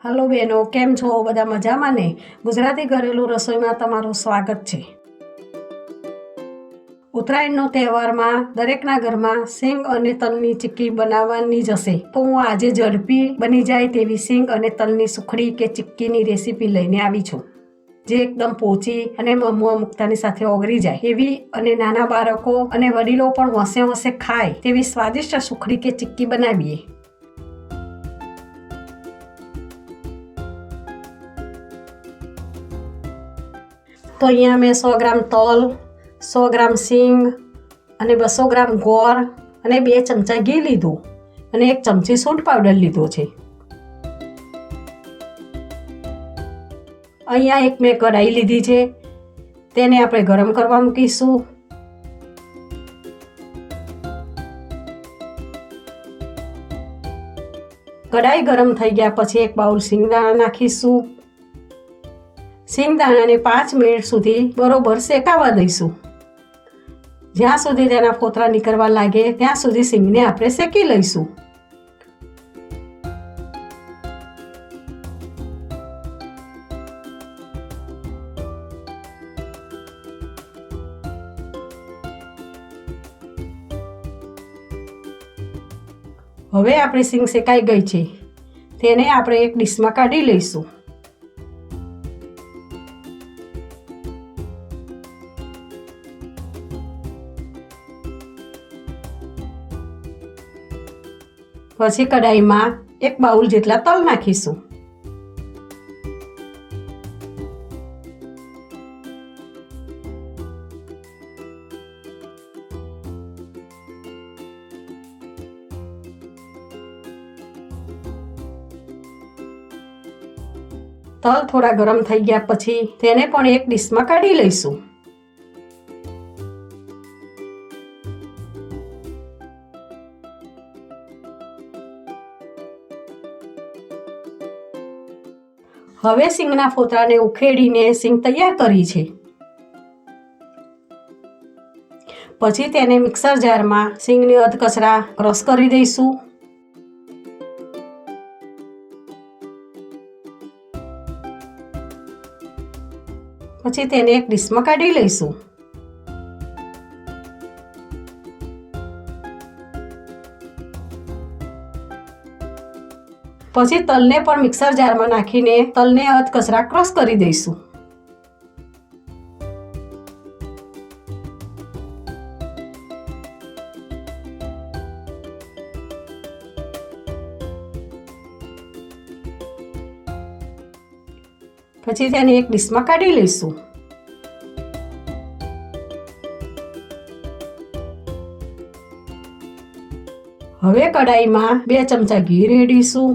Hello બહેનો, કેમ છો? બધા મજામાં ને? ગુજરાતી ઘરેલું રસોઈમાં તમારું સ્વાગત છે. ઉત્તરાયણનો તહેવારમાં દરેકના ઘરમાં સિંગ અને તલની ચીક્કી બનાવવાની જ હશે. તો હું આજે ઝડપી બની જાય તેવી સિંગ અને તલની સુખડી કે ચીક્કીની રેસીપી લઈને આવી છું, જે એકદમ પોચી અને મમવા મુક્તાની સાથે ઓગળી જાય એવી અને નાના બાળકો અને વડીલો પણ હોંશે હોંશે ખાય તેવી સ્વાદિષ્ટ સુખડી કે ચીક્કી બનાવીએ. તો અહીંયા મેં 100 ગ્રામ તલ, 100 ગ્રામ સિંગ અને 200 ગ્રામ ગોળ અને 2 ચમચા ઘી લીધું અને 1 ચમચી સૂંઠ પાવડર લીધો છે. અહીંયા એક મેં કઢાઈ લીધી છે, તેને આપણે ગરમ કરવા મૂકીશું. કઢાઈ ગરમ થઈ ગયા પછી એક બાઉલ સિંગદાણા નાખીશું. સિંગદાણાને 5 મિનિટ સુધી બરોબર શેકાવા દઈશું. જ્યાં સુધી તેના ફોતરા નીકળવા લાગે ત્યાં સુધી સિંગને આપણે શેકી લઈશું. હવે આપણી સિંગ શેકાઈ ગઈ છે, તેને આપણે એક ડીશમાં કાઢી લઈશું. પછી કઢાઈમાં 1 બાઉલ જેટલા તલ નાખીશું. તલ થોડા ગરમ થઈ ગયા પછી તેને પણ એક ડીશમાં કાઢી લઈશું. હવે સિંગના ફોતરાને ઉખેડીને સિંગ તૈયાર કરી છે. પછી તેને મિક્સર જારમાં સિંગની અધકચરા ક્રશ કરી દઈશું. પછી તેને એક ડીશમાં કાઢી લઈશું. પછી તલને પણ મિક્સર જારમાં નાખીને તલને અધકચરા ક્રશ કરી દઈશું. પછી તેને એક ડીશમાં કાઢી લઈશું. હવે કઢાઈમાં 2 ચમચા ઘી રેડીશું.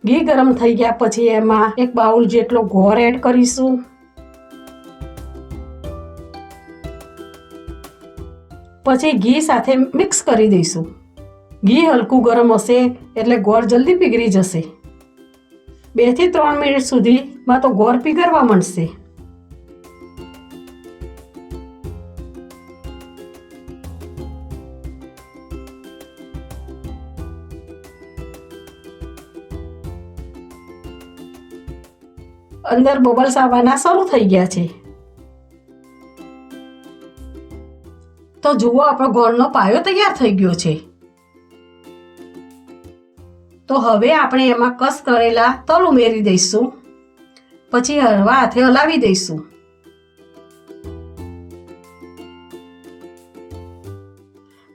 ઘી ગરમ થઈ ગયા પછી એમાં 1 બાઉલ જેટલો ગોળ એડ કરીશું. પછી ઘી સાથે મિક્સ કરી દઈશું. ઘી હલકું ગરમ હશે એટલે ગોળ જલ્દી પીગળી જશે. 2 થી 3 મિનિટ સુધીમાં તો ગોળ પીગળવા માંડશે. અંદર બબલ્સ આવવાના શરૂ થઈ ગયા છે. તો જુઓ, આપણો ગોળનો પાયો તૈયાર થઈ ગયો છે. તો હવે આપણે એમાં કસ કરેલા તલ ઉમેરી દઈશું. પછી હળવા હાથે હલાવી દઈશું.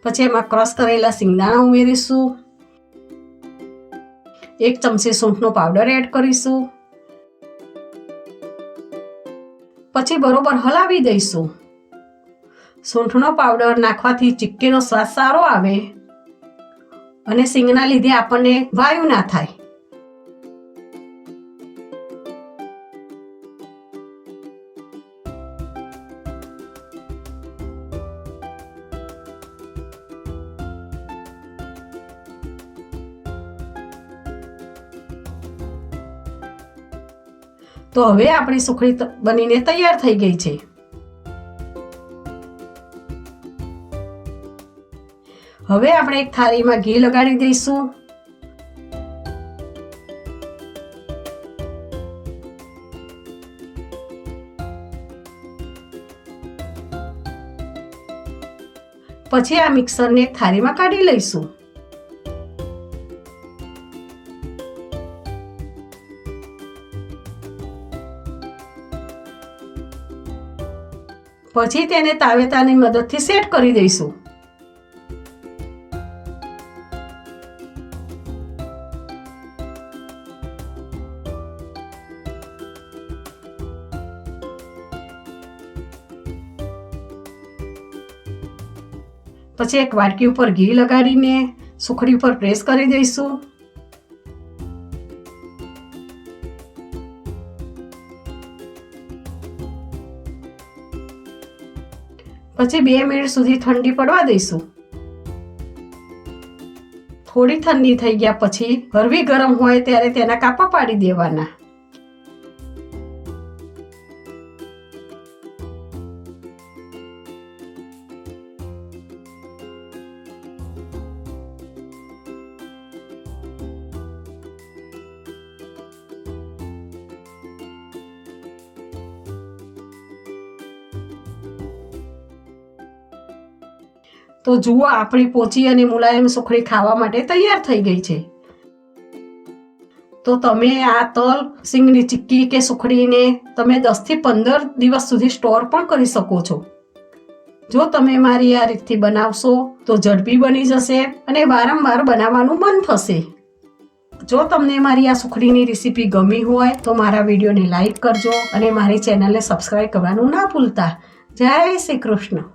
પછી એમાં ક્રશ કરેલા સિંગદાણા ઉમેરીશું. 1 ચમચી સૂંઠનો પાવડર એડ કરીશું. પછી બરોબર હલાવી દઈશું. સૂંઠનો પાવડર નાખવાથી ચીક્કીનો સ્વાદ સારો આવે અને સિંગના લીધે આપણને વાયુ ના થાય. તો હવે આપણી સુખડી બનીને તૈયાર થઈ ગઈ છે. હવે આપણે એક થાળીમાં ઘી લગાડી દઈશું. પછી આ મિક્સરને એક થાળીમાં કાઢી લઈશું. પછી તેને તાવેતાની મદદથી સેટ કરી દઈશું. પછી એક વાટકી ઉપર ઘી લગાડીને સુખડી ઉપર પ્રેસ કરી દઈશું. પછી 2 મિનિટ સુધી ઠંડી પડવા દઈશું. થોડી ઠંડી થઈ ગયા પછી હળવી ગરમ હોય ત્યારે તેના કાપા પાડી દેવાના. તો જુઓ, આપણી પોચી અને મુલાયમ સુખડી ખાવા માટે તૈયાર થઈ ગઈ છે. તો તમે આ તલ સિંગની ચીક્કી કે સુખડીને તમે 10 થી 15 દિવસ સુધી સ્ટોર પણ કરી શકો છો. જો તમે મારી આ રીતથી બનાવશો તો ઝડપી બની જશે અને વારંવાર બનાવવાનું મન થશે. જો તમને મારી આ સુખડીની રેસીપી ગમી હોય તો મારા વિડીયોને લાઈક કરજો અને મારી ચેનલને સબસ્ક્રાઈબ કરવાનું ના ભૂલતા. જય શ્રી કૃષ્ણ.